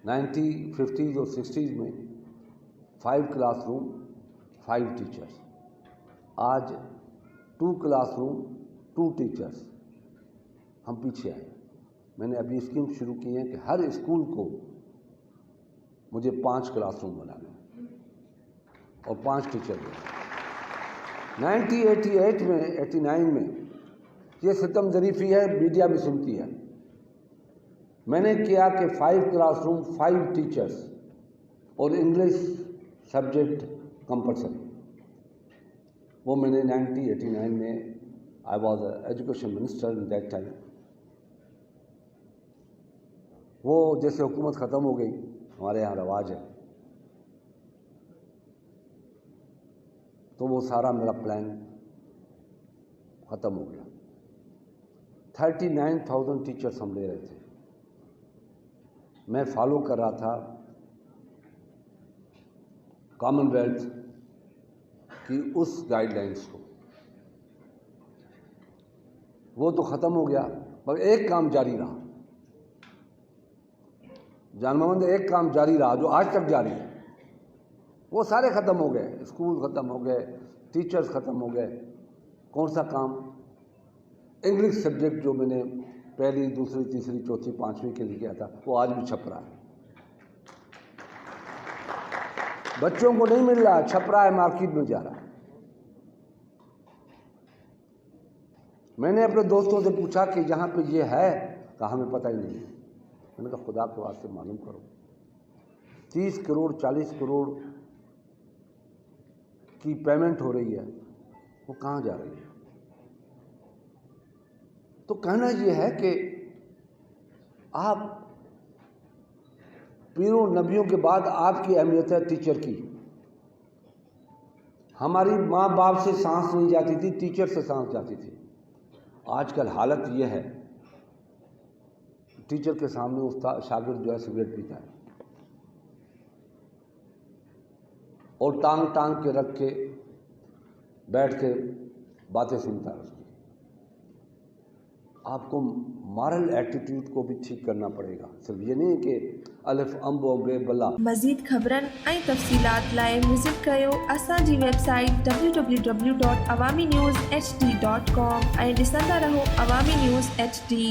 1950s और 60s में 5 classroom 5 teachers, आज 2 क्लासरूम 2 टीचर्स, हम पीछे आए। मैंने अभी स्कीम शुरू की है कि हर स्कूल को मुझे 5 क्लासरूम बनाने और 5 टीचर देने। 1988 में 89 में ये सितम ज़रीफ़ी है, मीडिया भी सुनती है। मैंने किया कि 5 क्लासरूम 5 टीचर्स और इंग्लिश सब्जेक्ट कंपलसरी। वो मैंने 1989 में, I was education minister in that time. वो जैसे हुकूमत ख़त्म हो गई, हमारे यहाँ रवाज है, तो वो सारा मेरा प्लान ख़त्म हो गया। 39,000 टीचर्स हम ले रहे थे। मैं फॉलो कर रहा था कॉमनवेल्थ की उस गाइडलाइंस को। वो तो ख़त्म हो गया, पर एक काम जारी रहा, जान मोहम्मद, एक काम जारी रहा जो आज तक जारी है। वो सारे ख़त्म हो गए, स्कूल ख़त्म हो गए, टीचर्स ख़त्म हो गए। कौन सा काम? इंग्लिश सब्जेक्ट जो मैंने पहली, दूसरी, तीसरी, चौथी, 5वीं के लिए किया था, वो आज भी छप रहा है। बच्चों को नहीं मिल रहा, छप रहा है, मार्केट में जा रहा है। मैंने अपने दोस्तों से पूछा कि यहाँ पे ये है, कहा हमें पता ही नहीं है। मैंने कहा खुदा के वास्ते मालूम करो, 30 करोड़ 40 करोड़ की पेमेंट हो रही है, वो कहाँ जा रही है? तो कहना ये है कि आप पीरों नबियों के बाद आपकी अहमियत है टीचर की। हमारी माँ बाप से सांस नहीं जाती थी, टीचर से सांस जाती थी। आजकल हालत ये है, टीचर के सामने उस्ताद शागिर्द जो है सिगरेट पीता है और टांग टांग के रख के बैठ के बातें सुनता है उसकी। आपको मॉरल एटीट्यूड को भी ठीक करना पड़ेगा, सिर्फ ये नहीं कि अलिफ अंब बे बला। मज़ीद ख़बरनि ऐं तफ़सीलात लाइ विज़िट कयो असांजी वेबसाइट www.awamiNewsHD.com ऐं ॾिसंदा रहो अवामी न्यूज़ HD।